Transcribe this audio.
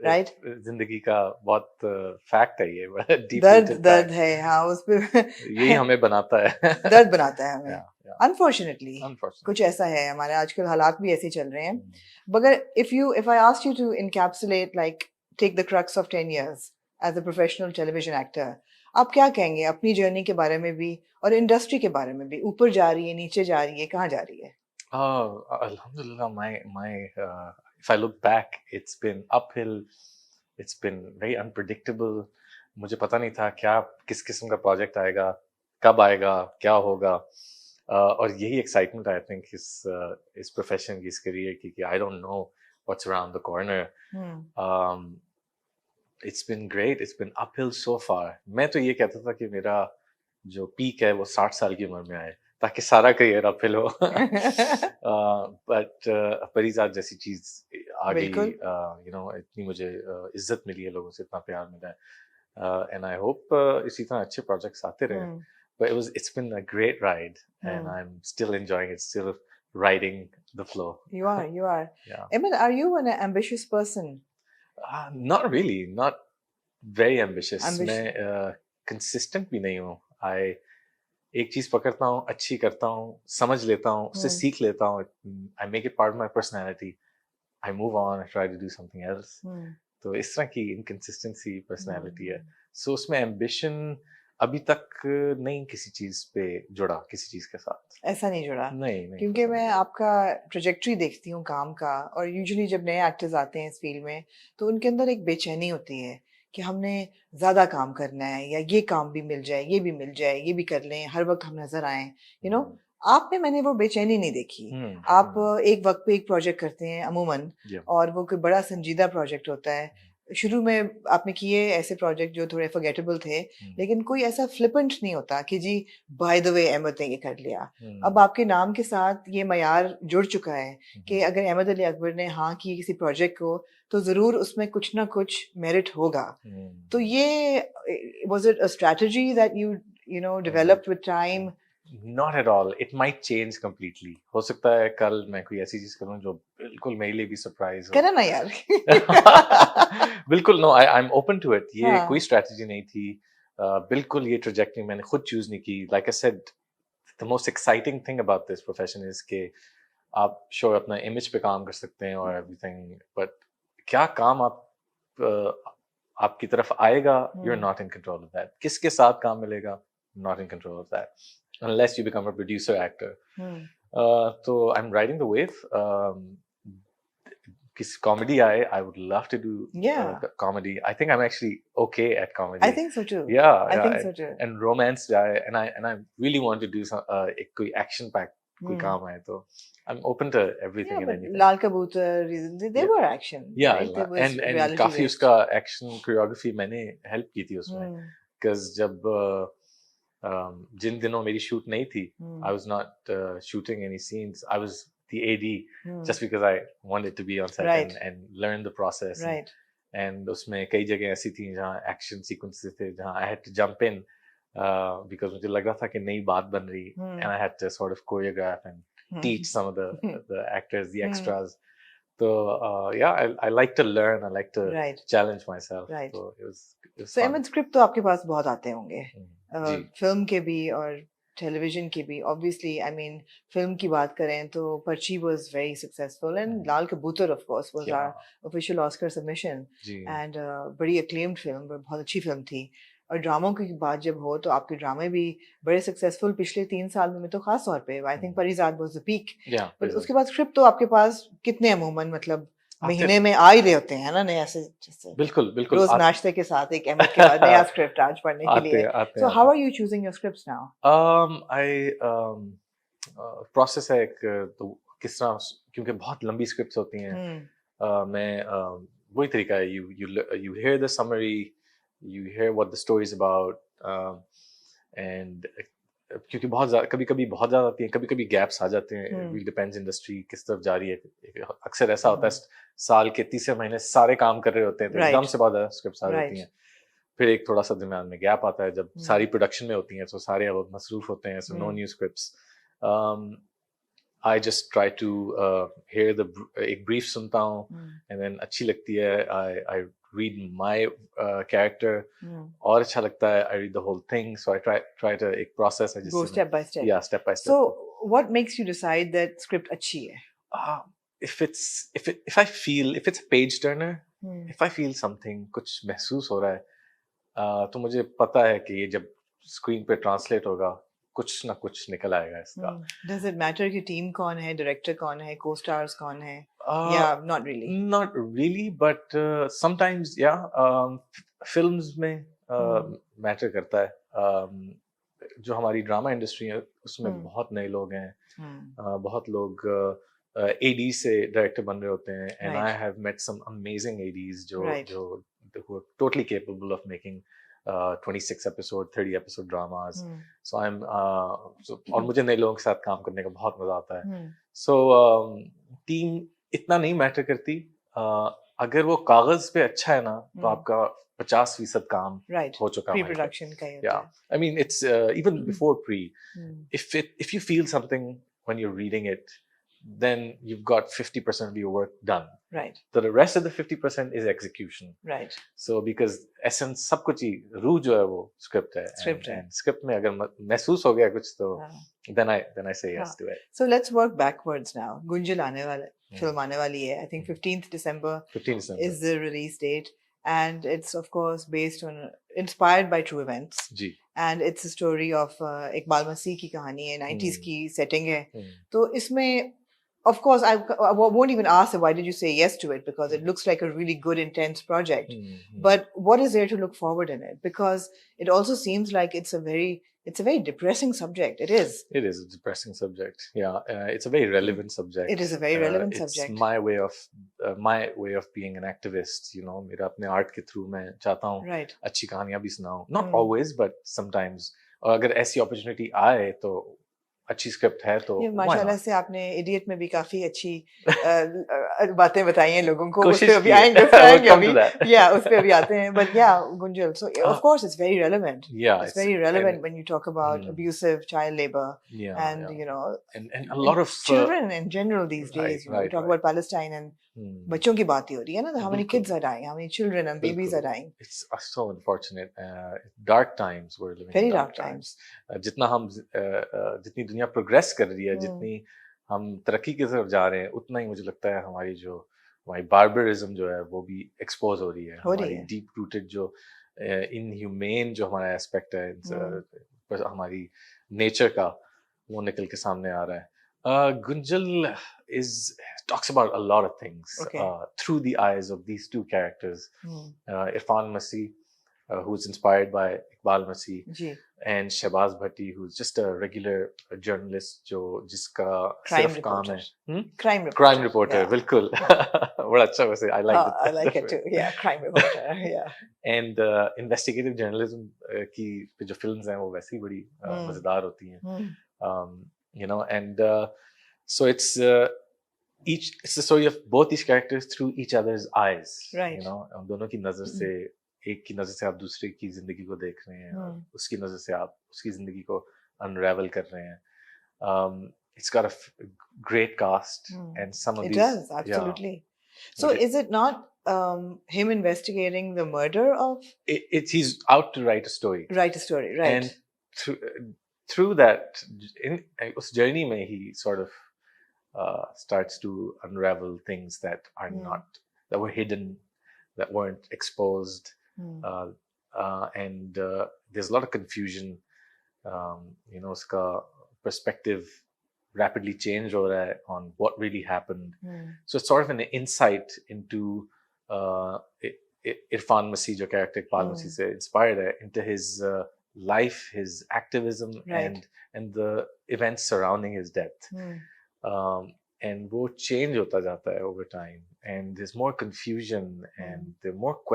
Right जिंदगी का बहुत फैक्ट है ये, बड़ा डीप दर्द रूटेड दर्द फैक्ट। है हाँ उस पे यही हमें बनाता है। दर्द बनाता है हमें या अनफॉर्चुनेटली कुछ अनफॉर्चुनेटली। ऐसा है हमारे आजकल हालात भी ऐसे चल रहे हैं मगर if I ask you to encapsulate like take the crux of 10 years as a professional television actor आप क्या कहेंगे अपनी जर्नी के बारे में भी और इंडस्ट्री के बारे में भी ऊपर जा रही है नीचे जा रही है कहाँ जा रही है Alhamdulillah, if I look back, it's been uphill. It's been very unpredictable. मुझे पता नहीं था क्या किस किस्म का प्रोजेक्ट आएगा, कब आएगा, क्या होगा। और यही एक्साइटमेंट आई थिंक इस प्रोफेशन की, इस करियर की, कि I don't know what's around the corner. It's been great, it's been uphill so far. मैं तो ये कहता था कि मेरा जो पीक है वो 60 साल की उम्र में आए, ताकि सारा करियर अपहिल हो। बट परिजात जैसी चीज आ गई, बिल्कुल इतनी मुझे इज्जत मिली है, लोगों से इतना प्यार मिला है, एंड आई होप इसी तरह अच्छे प्रोजेक्ट्स आते रहे। But it's been a great ride, and I'm still enjoying it, still riding the flow. you are Yeah. Emil, are you an ambitious person? Not really, not very ambitious. मैं Ambitious. consistent भी नहीं हूँ। एक चीज पकड़ता हूँ, अच्छी करता हूँ, समझ लेता हूँ, उससे सीख लेता हूँ। I make it part of my personality. I move on, I try to do something else. तो इस तरह की inconsistency personality है। So उसमें ambition अभी तक नहीं किसी चीज पे जुड़ा, किसी चीज के साथ ऐसा नहीं जुड़ा नहीं क्योंकि मैं आपका ट्रेजेक्टरी देखती हूँ काम का और यूजुअली जब नए एक्टर्स आते हैं इस फील्ड में तो उनके अंदर एक बेचैनी होती है कि हमने ज़्यादा काम करना है या ये काम भी मिल जाए ये भी मिल जाए ये भी कर लें हर वक्त हम नजर आए यू नो आप में मैंने वो बेचैनी नहीं देखी आप एक वक्त पे एक प्रोजेक्ट करते हैं अमूमन और वो कोई बड़ा संजीदा प्रोजेक्ट होता है शुरू में आपने किए ऐसे प्रोजेक्ट जो थोड़े फॉरगेटेबल थे लेकिन कोई ऐसा फ्लिपेंट नहीं होता कि जी बाय द वे अहमद ने ये कर लिया अब आपके नाम के साथ ये मयार जुड़ चुका है कि अगर अहमद अली अकबर ने हाँ की किसी प्रोजेक्ट को तो जरूर उसमें कुछ ना कुछ मेरिट होगा तो ये was it a strategy that you know developed with time? Not at all. It might change completely. हो सकता है कल मैं कोई ऐसी चीज करूं जो बिल्कुल मेरे लिए भी सरप्राइज हो। करा ना यार। बिल्कुल no, I am open to it. ये हाँ। कोई स्ट्रेटजी नहीं थी। बिल्कुल ये ट्रैजेक्टरी मैंने खुद चूज नहीं की। Like I said, the most exciting thing about this profession is के आप श्योर अपना इमेज पे काम कर सकते हैं और एवरीथिंग, बट क्या काम आपकी तरफ आएगा, you are not in control of that. किसके साथ काम मिलेगा, not in control of that unless you become a producer actor. So I'm riding the wave. Kiss comedy I would love to do comedy. I think I'm actually okay at comedy. I think so too. Yeah, I think so too. And romance and I really want to do some कोई action pack कोई काम है तो I'm open to everything and anything. Lal Kabutar, they were action. Yeah, right? There was and काफी उसका action choreography मैंने help की थी उसमें, because जब जिन दिनों मेरी शूट नहीं थी, I was not shooting any scenes. I was the AD just because I wanted to be on set and learn the process. And उसमें कई जगह ऐसी थी जहाँ action sequences थे जहाँ I had to jump in because मुझे लग रहा था कि नई बात बन रही, and I had to sort of choreograph and teach some of the actors, the extras. So yeah, I like to learn. I like to challenge myself. So it was so Ahmed, script तो आपके पास बहुत आते होंगे, film के भी और television की भी। ऑब्वियसली आई मीन फिल्म की बात करें तो Parchi was very successful and Laal Kabootar of course was our official Oscar submission and बड़ी अक्लेम्ड फिल्म, बहुत अच्छी फिल्म थी। और ड्रामों की बात जब हो तो आपके ड्रामे भी बड़े सक्सेसफुल पिछले 3 साल में तो खास तौर पे I think Parijat was the peak. But उसके बाद स्क्रिप्ट तो आपके पास कितने अमूमन मतलब महीने में आ ही रहे होते हैं ना, नया से जैसे बिल्कुल रोज नाश्ते के साथ एक अहमद के बाद नया स्क्रिप्ट आज पढ़ने के लिए। So how are you choosing your scripts now? I process है एक, तो किस तरह, क्योंकि बहुत लंबी स्क्रिप्ट्स होती हैं, मैं वही तरीका है, you hear the summary, you hear what the story is about, and क्योंकि कभी कभी बहुत ज्यादा आती है, कभी कभी गैप्स आ जाते हैं, it depends इंडस्ट्री किस तरफ जा रही है। अक्सर ऐसा होता है साल के तीसरे महीने सारे काम कर रहे होते हैं तो एकदम से बहुत ज्यादा स्क्रिप्ट्स आ जाती हैं, फिर एक थोड़ा सा दरमियान में गैप आता है जब सारी प्रोडक्शन में होती हैं तो सारे अब मसरूफ होते हैं, so no new scripts. I just try to hear the एक brief सुनता हूँ and then अच्छी लगती है I read my character और अच्छा लगता है I read the whole thing so I try to एक process है go step by step. Yeah, step by step. So what makes you decide that script अच्छी है? If I feel if it's a page turner if I feel something कुछ महसूस हो रहा है तो मुझे पता है कि ये जब स्क्रीन पे ट्रांसलेट होगा कुछ ना कुछ निकल आएगा इसका Does it matter कि टीम कौन है डायरेक्टर कौन है को स्टार्स कौन है yeah not really but sometimes films में मैटर करता है जो हमारी ड्रामा इंडस्ट्री है उसमें बहुत नए लोग हैं बहुत लोग AD से डायरेक्टर बन रहे होते हैं and I have met some amazing ADs जो who are totally capable of making 26 episode 30 episode dramas so I'm और मुझे नए लोगों के साथ काम करने का बहुत मजा आता है so टीम इतना नहीं मैटर करती अगर वो कागज पे अच्छा है ना तो आपका 50% काम हो चुका है pre-production का I mean it's even before pre if you feel something when you're reading it then you've got 50% of your work done. Right. So the rest of the 50% is execution. Right. So because essence सब कुछ ही रूह जो है वो script है. And script में अगर महसूस हो गया कुछ तो then I say yes to it. So let's work backwards now. Gunjal आने वाला film आने वाली है. I think 15th December is the release date. And it's of course inspired by true events. Ji. And it's a story of Iqbal मसीह की कहानी है 90s की setting है. तो इसमें of course I won't even ask why did you say yes to it because it looks like a really good intense project. But what is there to look forward in it? Because it also seems like it's a very depressing subject. It is a depressing subject. It's a very relevant subject. It is a very relevant subject. It's my way of being an activist, you know. मेरा अपने art के through मैं चाहता हूँ अच्छी कहानियाँ भी सुनाऊँ. Not always but sometimes. और अगर ऐसी opportunity आए तो अच्छी स्क्रिप्ट है तो माशाल्लाह से आपने इडियट में भी काफी अच्छी बातें बताई हैं लोगों को उस पे अभी आएंगे उस पे अभी आते हैं but Gunjal so of course it's very relevant it's very relevant when you talk about abusive child labor and you know and a lot of children in general these days you know, we talk about Palestine and बच्चों की बात ही हो रही है ना how many kids are dying how many children and babies are dying it's so unfortunate dark times we're living very dark times जितना हम जितनी दुनिया प्रोग्रेस कर रही है जितनी हम तरक्की की तरफ जा रहे हैं उतना ही मुझे लगता है हमारी बार्बरिज्म जो है वो भी एक्सपोज हो रही है हमारी डीप रूटेड जो इनह्यूमेन जो हमारा एस्पेक्ट है हमारी नेचर का वो निकल के सामने आ रहा है Gunjal talks about a lot of things through the eyes of these two characters Irfan Masih who's inspired by Iqbal Masih and Shahbaz Bhatti who's just a regular journalist जिसका सिर्फ काम है crime reporter बिल्कुल बड़ा अच्छा वैसे I like it too crime reporter and investigative journalism की जो films हैं वो वैसे ही बड़ी मजेदार होती हैं you know and so it's the story of both these characters through each other's eyes you know हम दोनों की नजर से एक की नजर से आप दूसरे की जिंदगी को देख रहे हैं और उसकी नजर से आप उसकी जिंदगी को unravel कर रहे हैं it's got a great cast and some of it does absolutely so is it not him investigating the murder of he's out to write a story right and through that उस journey में he sort of starts to unravel things that are that were hidden that weren't exposed and there's a lot of confusion you know uska perspective rapidly change हो रहा है on what really happened so it's sort of an insight into Irfan Masih जो character Iqbal Masih से inspired है into his life his activism and the events surrounding his death and वो change होता जाता है over time and there's more confusion and there are more questions